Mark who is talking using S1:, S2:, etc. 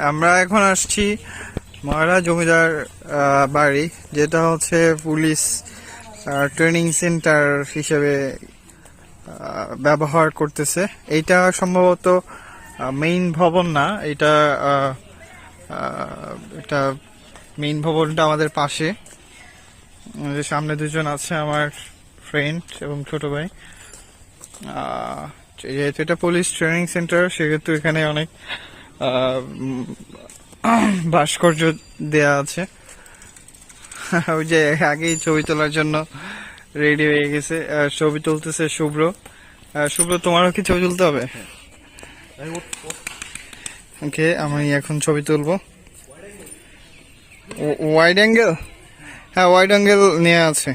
S1: আমরা এখন আসছি ময়রা জমিদার বাড়ি, যেটা হচ্ছে পুলিশ ট্রেনিং সেন্টার হিসেবে ব্যবহার করতেছে। এইটা সম্ভবত মেইন ভবন না, এটা এটা মেইন ভবনটা আমাদের পাশে। সামনে দুজন আছে আমার ফ্রেন্ড এবং ছোট ভাই। যেহেতু এটা পুলিশ ট্রেনিং সেন্টার, সেহেতু এখানে অনেক ভাস্কর্য দেয়া আছে। ওই যে আগেই ছবি তোলার জন্য রেডি হয়ে গেছে, ছবি তুলতেছে শুভ্র। শুভ্র, তোমারও কি ছবি তুলতে হবে? ওকে, আমি এখন ছবি তুলবো। Wide angle? হ্যাঁ, ওয়াইড অ্যাঙ্গেল নেওয়া আছে।